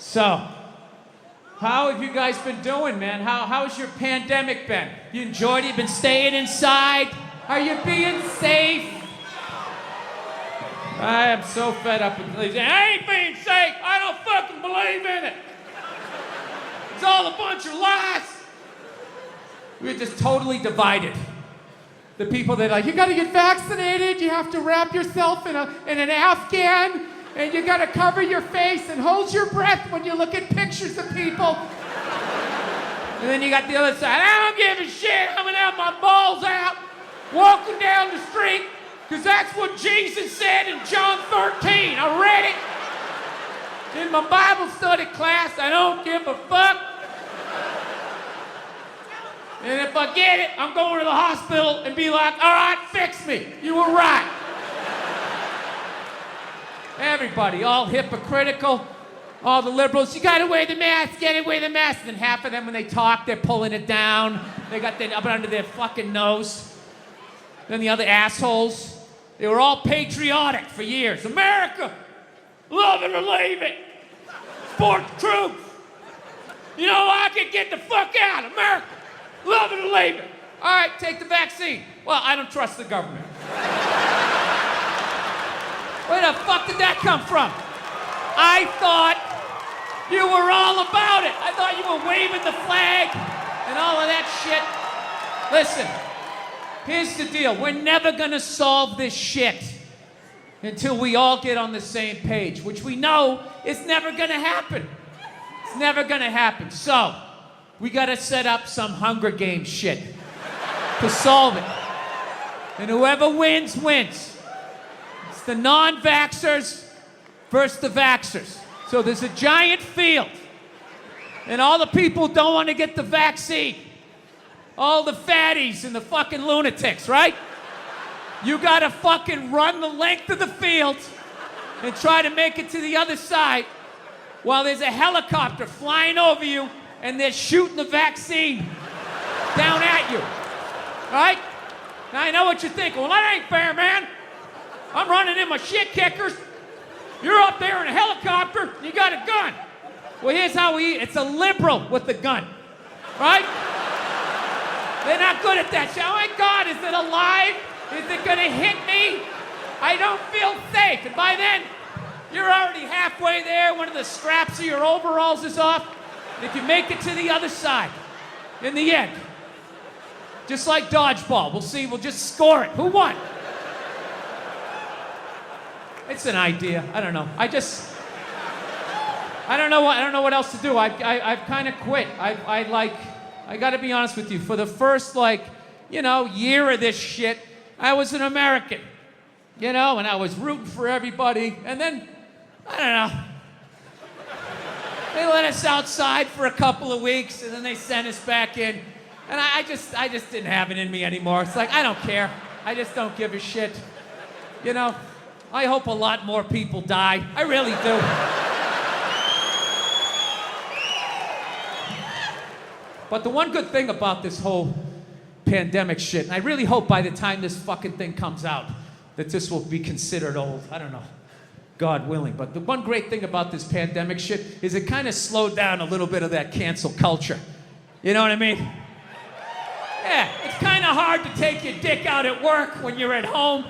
So, how have you guys been doing, man? How's your pandemic been? You enjoyed it? You been staying inside? Are you being safe? I am so fed up with believing. I ain't being safe. I don't fucking believe in it. It's all a bunch of lies. We're just totally divided. The people that are like, you gotta get vaccinated, you have to wrap yourself in an Afghan, and you gotta cover your face and hold your breath when you look at pictures of people. And then you got the other side, I don't give a shit, I'm gonna have my balls out, walking down the street, because that's what Jesus said in John 13. I read it in my Bible study class. I don't give a fuck. And if I get it, I'm going to the hospital and be like, all right, fix me. You were right. Everybody, all hypocritical, all the liberals, you gotta wear the mask, wear the mask. And half of them, when they talk, they're pulling it down. They got it up under their fucking nose. Then the other assholes, they were all patriotic for years. America, love it or leave it. Support the troops. You know, I can get the fuck out, America. Love it or leave it. All right, take the vaccine. Well, I don't trust the government. Where the fuck did that come from? I thought you were all about it. I thought you were waving the flag and all of that shit. Listen, here's the deal. We're never gonna solve this shit until we all get on the same page, which we know is never gonna happen. It's never gonna happen. So, we gotta set up some Hunger Games shit to solve it. And whoever wins, wins. It's the non-vaxxers versus the vaxxers. So there's a giant field. And all the people don't want to get the vaccine. All the fatties and the fucking lunatics, right? You gotta fucking run the length of the field and try to make it to the other side while there's a helicopter flying over you and they're shooting the vaccine down at you, right? Now I know what you're thinking. Well, that ain't fair, man. I'm running in my shit kickers. You're up there in a helicopter, you got a gun. Well, here's how we eat. It's a liberal with the gun, right? They're not good at that shit. Oh my God, is it alive? Is it gonna hit me? I don't feel safe. And by then, you're already halfway there. One of the straps of your overalls is off. And if you make it to the other side, in the end, just like dodgeball, we'll see, we'll just score it. Who won? It's an idea. I don't know. I don't know what else to do. I've kind of quit. I gotta be honest with you. For the first, year of this shit, I was an American, and I was rooting for everybody. And then, I don't know. They let us outside for a couple of weeks, and then they sent us back in. And I just didn't have it in me anymore. It's like, I don't care. I just don't give a shit. I hope a lot more people die. I really do. But the one good thing about this whole pandemic shit, and I really hope by the time this fucking thing comes out, that this will be considered old. I don't know. God willing. But the one great thing about this pandemic shit is it kind of slowed down a little bit of that cancel culture. You know what I mean? Yeah, it's kind of hard to take your dick out at work when you're at home.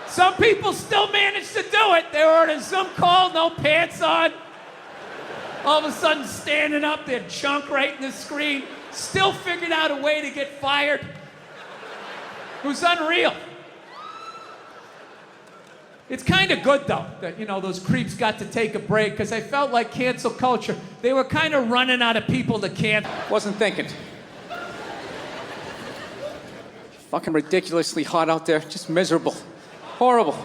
Some people still manage to do it. They were in some call, no pants on. All of a sudden standing up, their junk right in the screen. Still figured out a way to get fired. It was unreal. It's kind of good, though, that, those creeps got to take a break, because I felt like cancel culture, they were kind of running out of people to cancel. Wasn't thinking. Fucking ridiculously hot out there, just miserable. Horrible.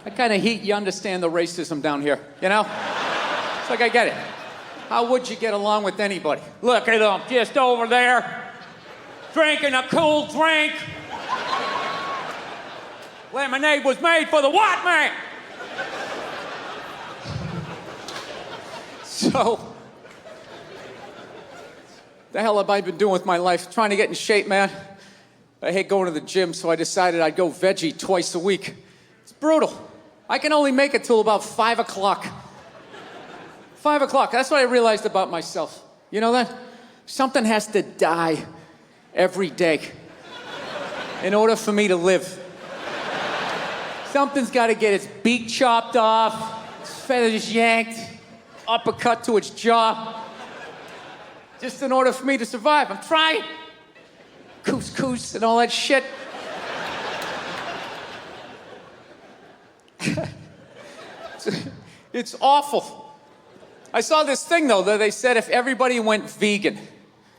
That kind of heat, you understand the racism down here, It's like, I get it. How would you get along with anybody? Look at them, just over there, drinking a cool drink. Lemonade was made for the white man. So, the hell have I been doing with my life? Trying to get in shape, man. I hate going to the gym, so I decided I'd go veggie twice a week. It's brutal. I can only make it till about 5 o'clock. 5 o'clock, that's what I realized about myself. You know that? Something has to die every day in order for me to live. Something's got to get its beak chopped off, its feathers yanked, uppercut to its jaw, just in order for me to survive. I'm trying. Couscous and all that shit. It's awful. I saw this thing, though, that they said if everybody went vegan.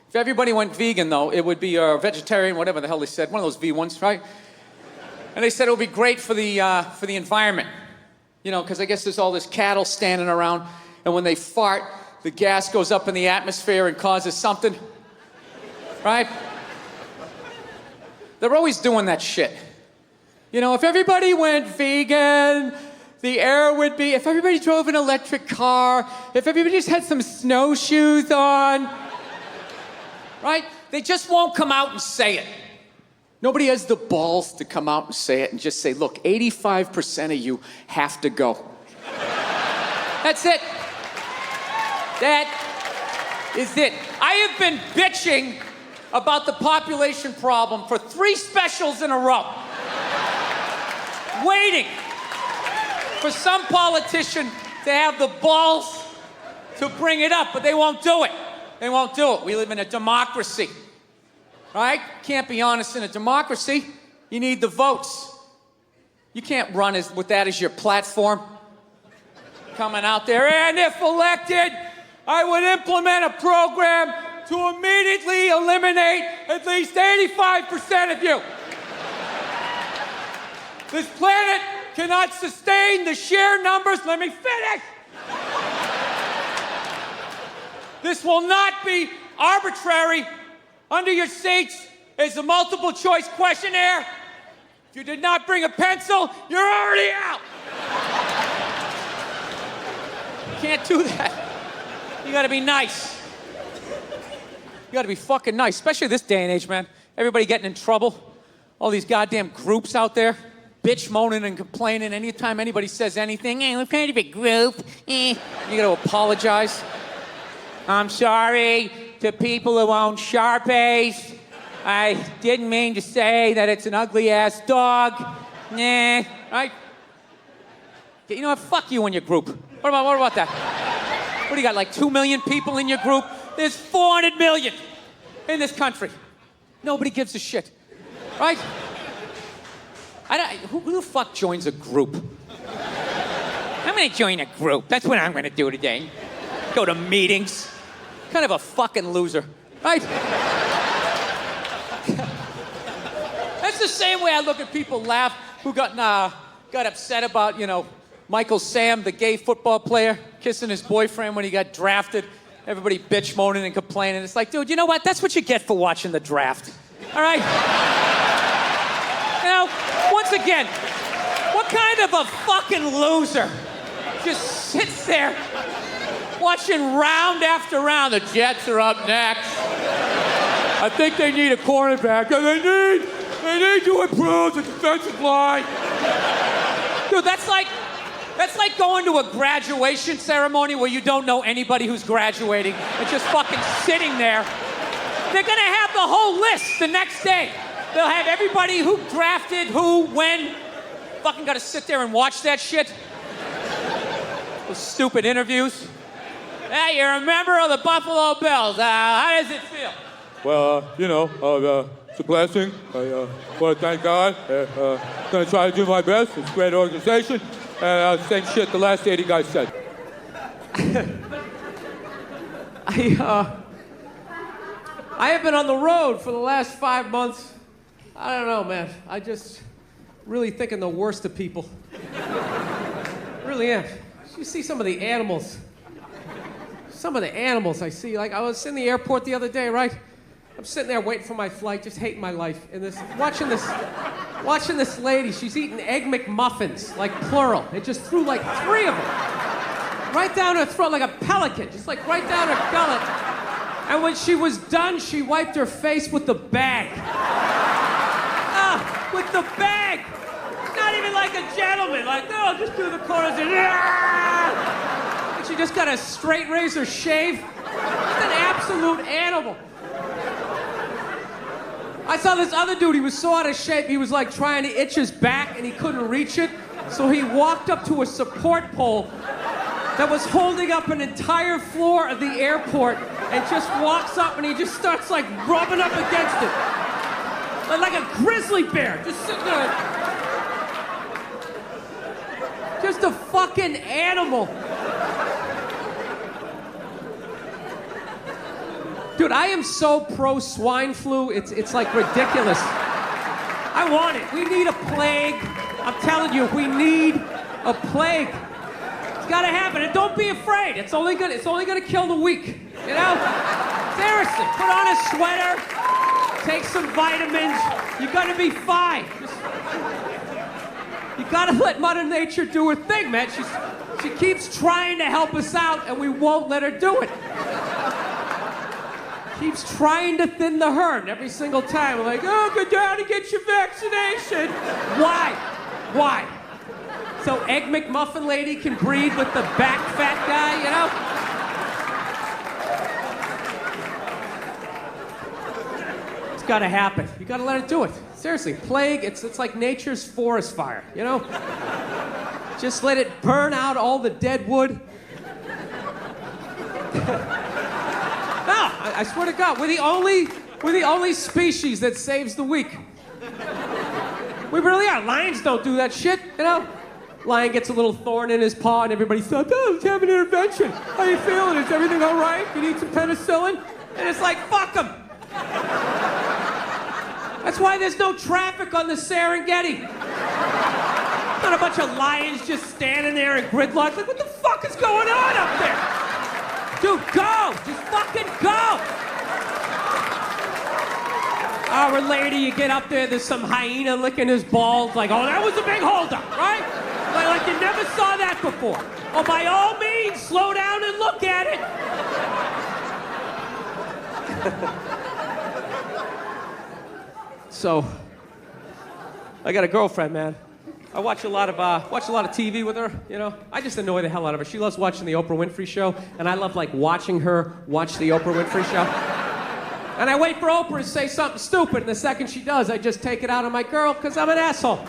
If everybody went vegan, though, it would be vegetarian, whatever the hell they said. One of those V ones, right? And they said it would be great for the environment. You know, because I guess there's all this cattle standing around, and when they fart, the gas goes up in the atmosphere and causes something. Right? They're always doing that shit. You know, if everybody went vegan, the air would be, if everybody drove an electric car, if everybody just had some snowshoes on, right? They just won't come out and say it. Nobody has the balls to come out and say it and just say, look, 85% of you have to go. That's it. That is it. I have been bitching about the population problem for 3 specials in a row. Waiting for some politician to have the balls to bring it up, but they won't do it. They won't do it. We live in a democracy, right? Can't be honest in a democracy. You need the votes. You can't run with that as your platform. Coming out there, and if elected, I would implement a program to immediately eliminate at least 85% of you. This planet cannot sustain the sheer numbers. Let me finish. This will not be arbitrary. Under your seats is a multiple choice questionnaire. If you did not bring a pencil, you're already out. Can't do that. You gotta be nice. You gotta be fucking nice, especially this day and age, man. Everybody getting in trouble. All these goddamn groups out there. Bitch moaning and complaining anytime anybody says anything. Hey, we're kind of a group. You gotta apologize. I'm sorry to people who own Sharpies. I didn't mean to say that it's an ugly-ass dog. Nah, right? You know what? Fuck you and your group. What about that? What do you got, like 2 million people in your group? There's 400 million in this country. Nobody gives a shit, right? Who the fuck joins a group? I'm gonna join a group. That's what I'm gonna do today. Go to meetings. Kind of a fucking loser, right? That's the same way I look at people laugh who got upset about, you know, Michael Sam, the gay football player, kissing his boyfriend when he got drafted. Everybody bitch moaning and complaining. It's like, dude, you know what? That's what you get for watching the draft. All right? You know, once again, what kind of a fucking loser just sits there watching round after round? The Jets are up next. I think they need a cornerback. They need to improve the defensive line. Dude, that's like going to a graduation ceremony where you don't know anybody who's graduating and just fucking sitting there. They're gonna have the whole list the next day. They'll have everybody who drafted, who, when. Fucking gotta sit there and watch that shit. Those stupid interviews. Hey, you're a member of the Buffalo Bills. How does it feel? Well, you know, it's a blessing. I want to thank God. Gonna try to do my best. It's a great organization. And same shit the last 80 guys said. I have been on the road for the last 5 months. I don't know, man. I just really thinking the worst of people. Really am. You see some of the animals. Some of the animals I see. Like, I was in the airport the other day, right? I'm sitting there waiting for my flight, just hating my life. And watching this lady, she's eating Egg McMuffins, like plural. It just threw like 3 of them. Right down her throat like a pelican, just like right down her gullet. And when she was done, she wiped her face with the bag. With the bag! Not even like a gentleman, like, no, just do the corners and She just got a straight razor shave. Just an absolute animal. I saw this other dude, he was so out of shape, he was like trying to itch his back and he couldn't reach it. So he walked up to a support pole that was holding up an entire floor of the airport and just walks up and he just starts like rubbing up against it. Like a grizzly bear, just sitting there. Just a fucking animal. Dude, I am so pro swine flu, it's like ridiculous. I want it. We need a plague. I'm telling you, we need a plague. It's gotta happen, and don't be afraid. It's only gonna kill the weak. You know? Seriously, put on a sweater, take some vitamins. You're gonna be fine. You gotta let Mother Nature do her thing, man. She keeps trying to help us out, and we won't let her do it. Keeps trying to thin the herd every single time. We're like, oh, go down and get your vaccination. Why? So Egg McMuffin lady can breed with the back fat guy, you know? It's gotta happen. You gotta let it do it. Seriously, plague, it's like nature's forest fire, you know? Just let it burn out all the dead wood. No, I swear to God, we're the only species that saves the weak. We really are. Lions don't do that shit, you know? Lion gets a little thorn in his paw and everybody's like, oh, let's have an intervention. How you feeling? Is everything all right? You need some penicillin? And it's like, fuck them. That's why there's no traffic on the Serengeti. Not a bunch of lions just standing there in gridlock. Like, what the fuck is going on up there? Dude, go! Just fucking go! Hour later, you get up there, there's some hyena licking his balls, like, oh, that was a big holdup, right? Like you never saw that before. Oh, by all means, slow down and look at it. So, I got a girlfriend, man. I watch a lot of TV with her, you know. I just annoy the hell out of her. She loves watching the Oprah Winfrey Show, and I love, like, watching her watch the Oprah Winfrey Show. And I wait for Oprah to say something stupid, and the second she does, I just take it out on my girl, because I'm an asshole.